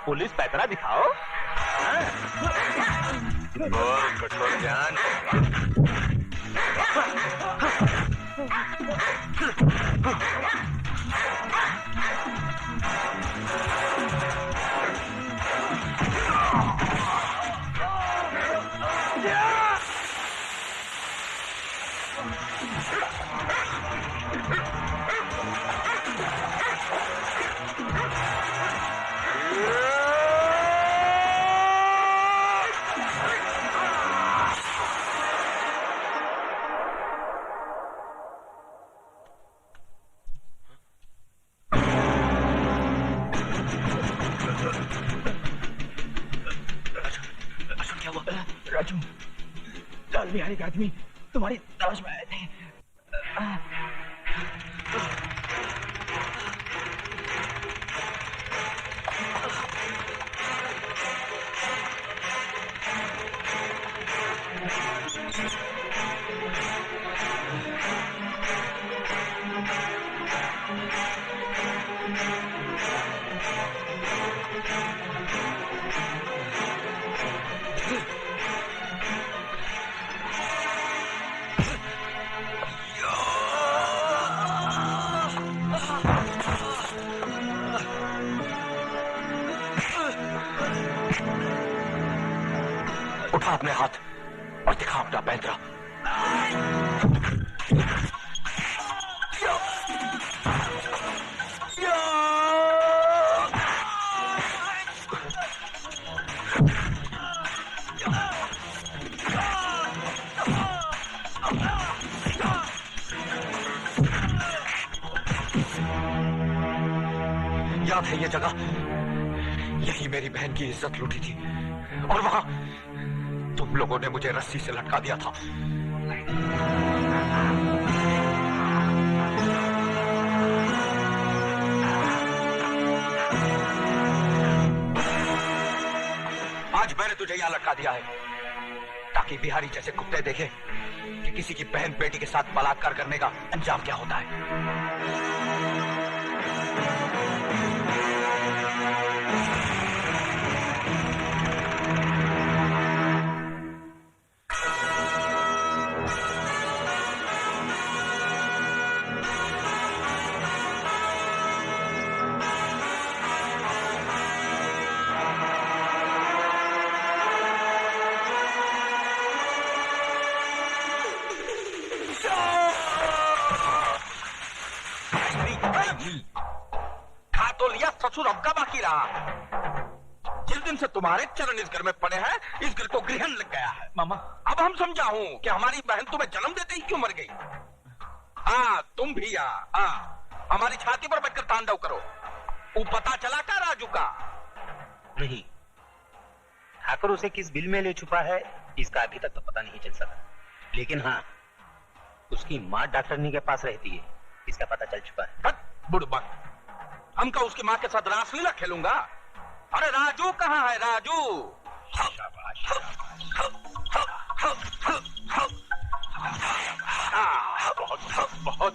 Police पैतरा दिखाओ। बोल कठोर ज्ञान। राजू, लाल बिहारी के आदमी तुम्हारी तलाश में आए थे। उठा अपने हाथ और दिखा अपना पैंतरा। याद है ये जगह, यही मेरी बहन की इज्जत लूटी थी और वहां तुम लोगों ने मुझे रस्सी से लटका दिया था। आज मैंने तुझे यहां लटका दिया है ताकि बिहारी जैसे कुत्ते देखे कि किसी की बहन बेटी के साथ बलात्कार करने का अंजाम क्या होता है। खा तो लिया ससुर, अब का बाकी रहा। जिस दिन से तुम्हारे चरण इस घर में पड़े हैं, इस घर को ग्रहण लग गया है। मामा, अब हम समझा हूं कि हमारी बहन तुम्हें जन्म देते ही क्यों मर गई। हाँ, तुम भी हमारी छाती पर बैठकर तांडव करो। वो पता चला का राजू का? नहीं, ठाकुर उसे किस बिल में ले छुपा है इसका अभी तक तो पता नहीं चल सका, लेकिन हाँ, उसकी माँ डॉक्टरनी के पास रहती है, इसका पता चल चुका है। बुड़बक, हम का उसकी माँ के साथ रासलीला खेलूंगा? अरे राजू कहाँ है राजू? शाबाश, बहुत बहुत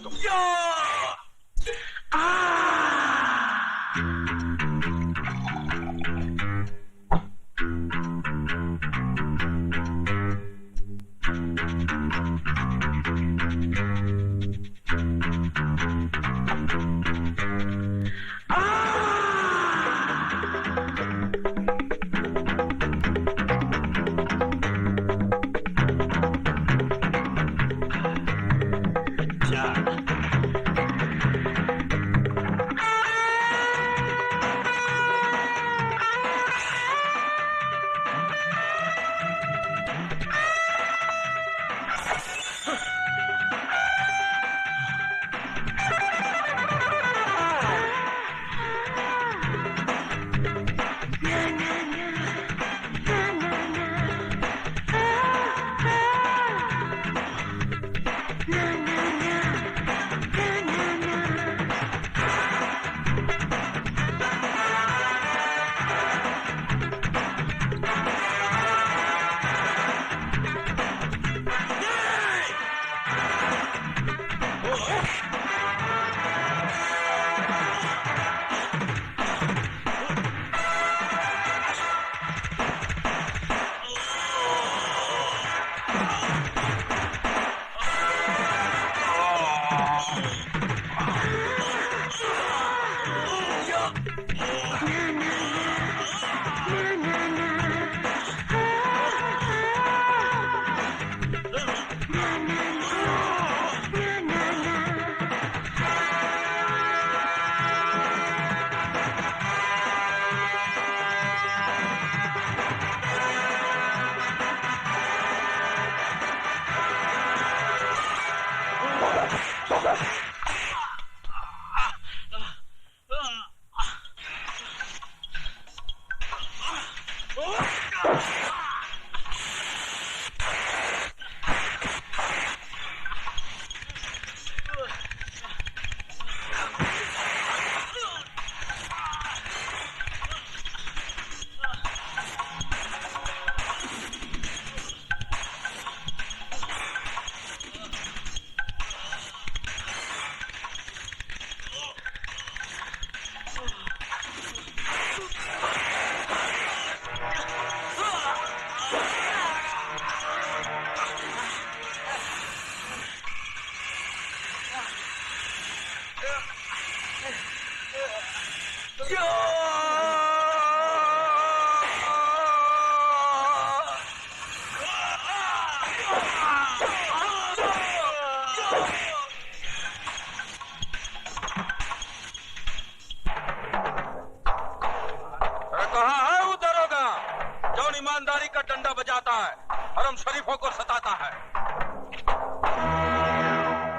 ईमानदारी का डंडा बजाता है, हरम शरीफों को सताता है।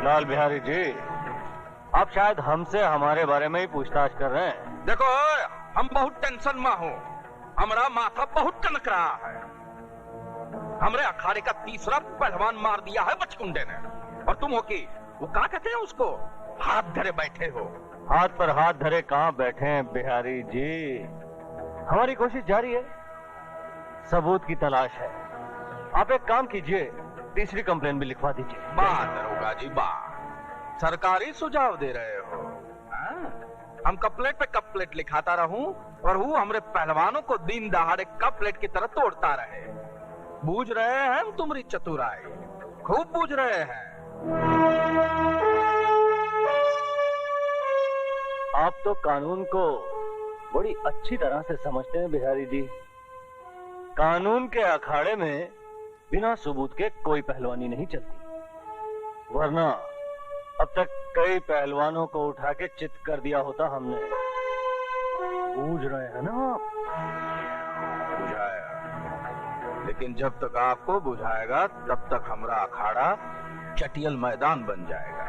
लाल बिहारी जी, आप शायद हमसे हमारे बारे में ही पूछताछ कर रहे हैं। देखो, हम बहुत टेंशन में हूँ, हमारा माथा बहुत कनक रहा है। हमरे अखाड़े का तीसरा पहलवान मार दिया है बचकुंडे ने, और तुम हो कि वो क्या कहते हैं उसको, हाथ धरे बैठे हो। हाथ पर हाथ धरे कहाँ बैठे हैं बिहारी जी, हमारी कोशिश जारी है, सबूत की तलाश है। आप एक काम कीजिए, तीसरी कंप्लेन भी लिखवा दीजिए। वाह दरोगा जी वाह, सरकारी सुझाव दे रहे हो। हम कपलेट पे कपलेट लिखाता रहूं और वो हमरे पहलवानों को दिन दहाड़े कपलेट की तरह तोड़ता रहे। बूझ रहे हैं हम तुम्हारी चतुराई, खूब बूझ रहे हैं। आप तो कानून को बड़ी अच्छी तरह से समझते हैं बिहारी जी। कानून के अखाड़े में बिना सबूत के कोई पहलवानी नहीं चलती, वरना अब तक कई पहलवानों को उठा के चित कर दिया होता हमने। बूझ रहे हैं ना आप? बुझाया, लेकिन जब तक आपको बुझाएगा तब तक हमारा अखाड़ा चटियल मैदान बन जाएगा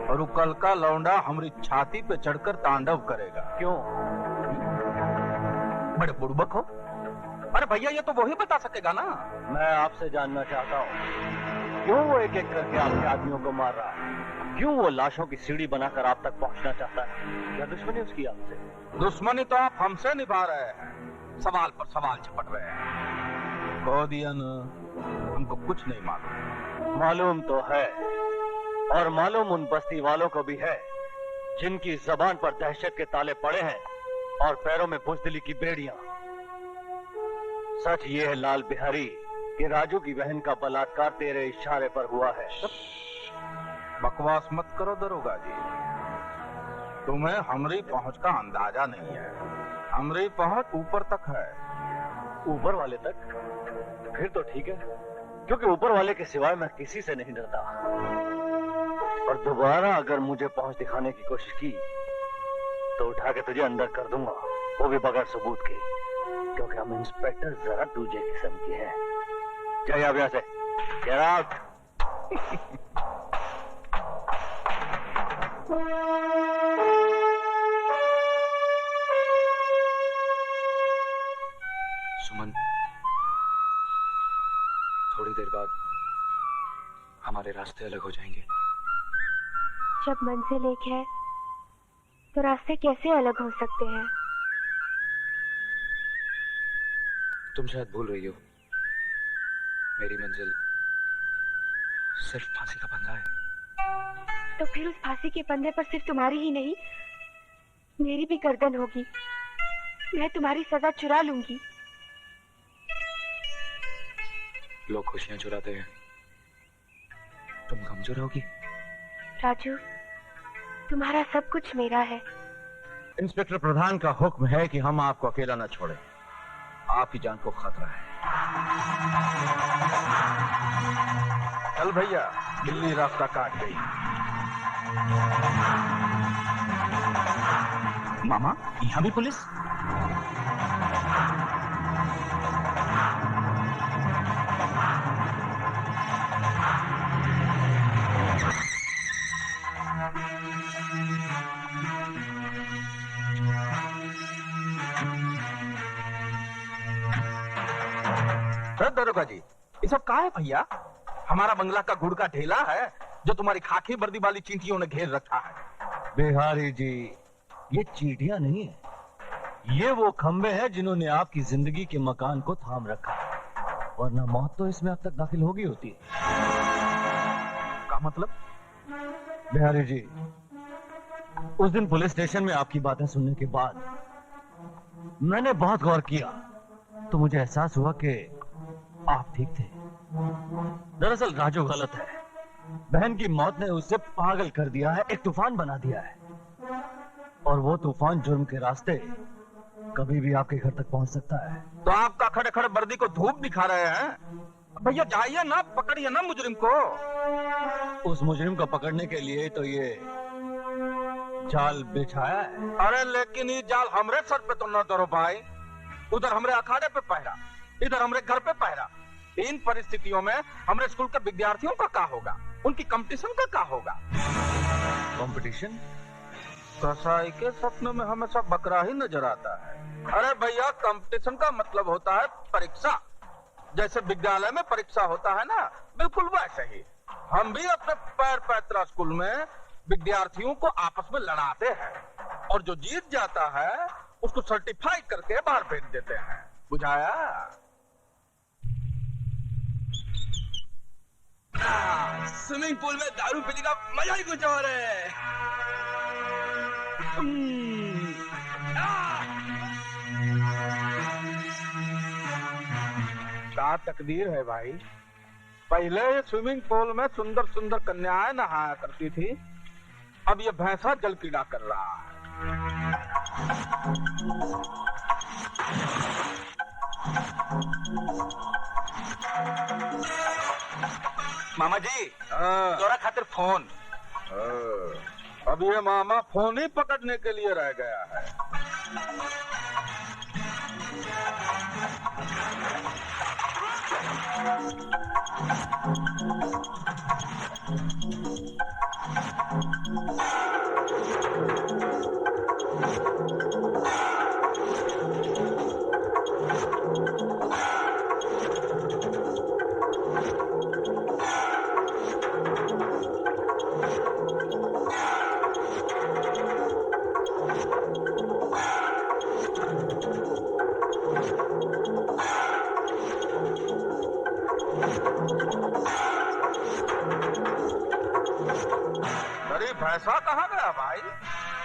और वो कल का लौंडा हमारी छाती पे चढ़कर तांडव करेगा। क्यों? बड़े बुड़बक हो। अरे भैया, ये तो वही बता सकेगा ना। मैं आपसे जानना चाहता हूँ, क्यों वो एक एक करके आपके आदमियों को मार रहा है? क्यों वो लाशों की सीढ़ी बनाकर आप तक पहुंचना चाहता है? क्या दुश्मनी उसकी आपसे? दुश्मनी तो आप हमसे निभा रहे हैं, सवाल पर सवाल झपट रहे हैं। कह दिया ना, हमको कुछ नहीं मालूम। मालूम तो है, और मालूम उन बस्ती वालों को भी है जिनकी जबान पर दहशत के ताले पड़े हैं और पैरों में बुज़दिली की बेड़ियां। सच ये है लाल बिहारी कि राजू की बहन का बलात्कार तेरे इशारे पर हुआ है। बकवास मत करो दरोगा जी, तुम्हें हमारी पहुंच का अंदाजा नहीं है। हमारी पहुंच ऊपर तक है। ऊपर वाले तक? फिर तो ठीक है, क्योंकि ऊपर वाले के सिवाय मैं किसी से नहीं डरता। और दोबारा अगर मुझे पहुंच दिखाने की कोशिश की तो उठा के तुझे अंदर कर दूंगा, वो भी बगैर सबूत के, क्योंकि हम इंस्पेक्टर जरा दूसरे किस्म के हैं। चलिए अब यहाँ से, get out। सुमन, थोड़ी देर बाद हमारे रास्ते अलग हो जाएंगे। जब मंजिल एक है तो रास्ते कैसे अलग हो सकते हैं? तुम शायद भूल रही हो, मेरी मंजिल सिर्फ फांसी का फंदा है। तो फिर उस फांसी के फंदे पर सिर्फ तुम्हारी ही नहीं, मेरी भी गर्दन होगी। मैं तुम्हारी सजा चुरा लूंगी। लोग खुशियां चुराते हैं, तुम गम चुराओगी। राजू, तुम्हारा सब कुछ मेरा है। इंस्पेक्टर प्रधान का हुक्म है कि हम आपको अकेला न छोड़ें। आपकी जान को खतरा है। चल भैया, बिल्ली रास्ता काट गई। मामा, यहाँ भी पुलिस? दरोगा जी, ये सब कहा है भैया? हमारा बंगला का गुड़ का ढेला है जो तुम्हारी खाकी वर्दी वाली चींटियों ने घेर रखा है। बिहारी जी, ये चींटियां नहीं है, ये वो खंबे हैं जिन्होंने आपकी जिंदगी के मकान को थाम रखा है, वरना मौत तो इसमें अब तक दाखिल होगी होती है। का मतलब? बिहारी जी, उस दिन पुलिस स्टेशन में आपकी बातें सुनने के बाद मैंने बहुत गौर किया, तो मुझे एहसास हुआ कि आप ठीक थे। दरअसल राजू गलत है। बहन की मौत ने उसे पागल कर दिया है, एक तूफान बना दिया है, और वो तूफान जुर्म के रास्ते कभी भी आपके घर तक पहुंच सकता है। तो आपका खड़े खड़े वर्दी को धूप दिखा रहे हैं? भैया जाइए ना, पकड़िए ना मुजरिम को। उस मुजरिम को पकड़ने के लिए तो ये जाल बिछाया है। अरे लेकिन ये जाल हमरे सर पे तो न धरो भाई। उधर हमरे अखाड़े पे पहरा, इधर हमरे घर पे पहरा। इन परिस्थितियों में हमरे स्कूल के विद्यार्थियों का क्या होगा? उनकी कंपटीशन का क्या होगा? कंपटीशन? कसाई के सपनों में हमेशा बकरा ही नजर आता है। अरे भैया, कंपटीशन का मतलब होता है परीक्षा। जैसे विद्यालय में परीक्षा होता है ना, बिल्कुल वैसे ही हम भी अपने पैर पैतरा स्कूल में विद्यार्थियों को आपस में लड़ाते हैं, और जो जीत जाता है उसको सर्टिफाई करके बाहर भेज देते हैं। बुझाया? स्विमिंग पूल में दारू पीने का मजा ही कुछ और है। क्या तकदीर है भाई। पहले ये स्विमिंग पूल में सुंदर सुंदर कन्याएं नहाया करती थी, अब ये भैंसा जल कीड़ा कर रहा है। मामा जी, तोरा खातिर फोन। अब ये मामा फोन ही पकड़ने के लिए रह गया है। भैंसा कहाँ गया भाई?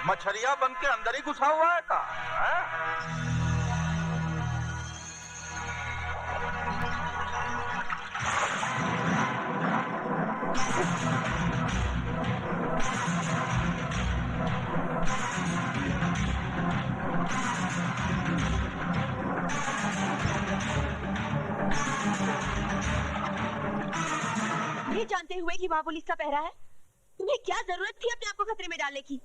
मछरिया बन के अंदर ही घुसा हुआ है का? ये जानते हुए कि वहाँ पुलिस का पहरा है, तुम्हें क्या जरूरत थी अपने आप को खतरे में डालने की?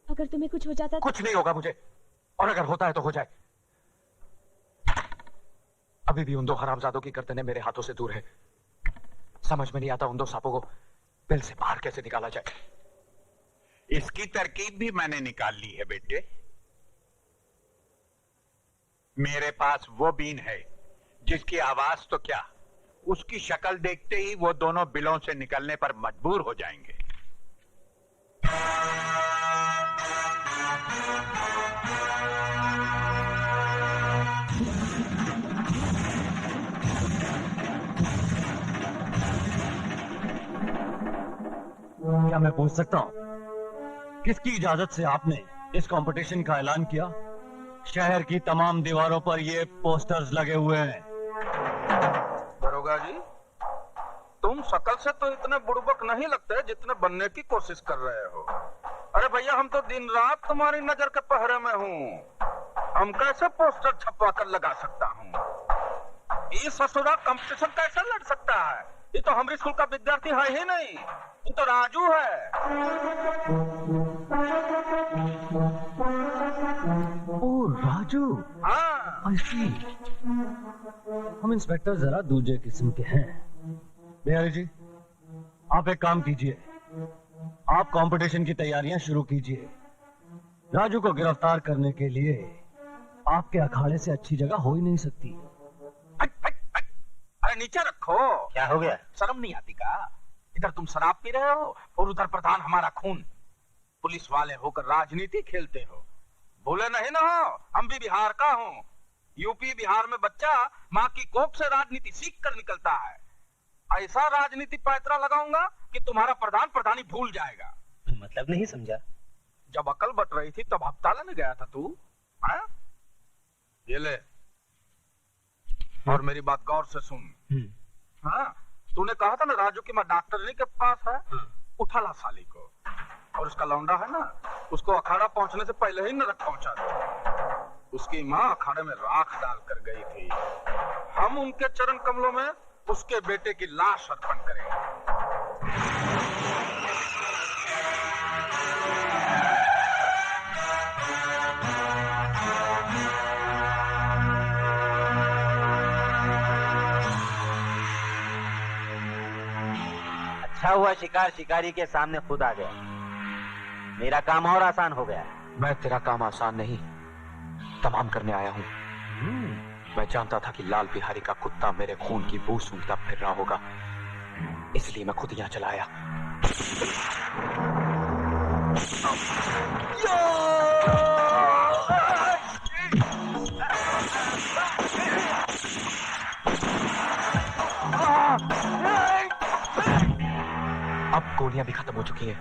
अगर तुम्हें कुछ हो जाता तो... कुछ नहीं होगा मुझे, और अगर होता है तो हो जाए। अभी भी उन दो हरामजादों की गर्दनें मेरे हाथों से दूर है। समझ में नहीं आता उन दो सांपों को बिल से बाहर कैसे निकाला जाए। इसकी तरकीब भी मैंने निकाल ली है बेटे। मेरे पास वो बीन है जिसकी आवाज तो क्या, उसकी शक्ल देखते ही वो दोनों बिलों से निकलने पर मजबूर हो जाएंगे। क्या मैं पूछ सकता हूं, किसकी इजाजत से आपने इस कंपटीशन का ऐलान किया? शहर की तमाम दीवारों पर ये पोस्टर्स लगे हुए हैं। दरोगा जी, तुम शकल से तो इतने बुड़बक नहीं लगते जितने बनने की कोशिश कर रहे हो। अरे भैया, हम तो दिन रात तुम्हारी नजर के पहरे में हूँ। हम कैसे पोस्टर छपवा कर लगा सकता हूँ? ये ससुरा कंपटीशन कैसे लड़ सकता है? ये तो हमारे स्कूल का विद्यार्थी है ही नहीं, ये तो राजू है। ओ राजू, हाँ। हम इंस्पेक्टर जरा दूसरे किस्म के हैं। बिहारी जी, आप एक काम कीजिए, आप कंपटीशन की तैयारियां शुरू कीजिए। राजू को गिरफ्तार करने के लिए आपके अखाड़े से अच्छी जगह हो ही नहीं सकती। नीचे रखो। क्या हो गया? शर्म नहीं आती का? इधर तुम शराब पी रहे हो और उधर प्रधान हमारा खून। पुलिस वाले होकर राजनीति खेलते हो। भूले नहीं ना हो, हम भी बिहार का हूँ। यूपी बिहार में बच्चा माँ की कोख से राजनीति सीख कर निकलता है। ऐसा राजनीति पैतरा लगाऊंगा कि तुम्हारा प्रधान प्रधानी भूल जाएगा। मतलब नहीं समझा। जब अकल बट रही थी तब हफ्ता लेने गया था तू। हाँ? ये ले, और मेरी बात गौर से सुन। हाँ, तूने कहा था ना राजू की माँ डॉक्टरनी के पास है। उठा ला साली को, और उसका लौंडा है ना, उसको अखाड़ा पहुंचने से पहले ही नरक पहुंचा दो। उसकी माँ अखाड़े में राख डाल कर गई थी। हम उनके चरण कमलों में उसके बेटे की लाश अर्पण करेंगे। अच्छा हुआ शिकार शिकारी के सामने खुद आ गया। मेरा काम और आसान हो गया। मैं तेरा काम आसान नहीं, तमाम करने आया हूँ। मैं जानता था कि लाल बिहारी का कुत्ता मेरे खून की बू सूंघता फिर रहा होगा, इसलिए मैं खुद यहाँ चला आया। अब गोलियां भी खत्म हो चुकी हैं।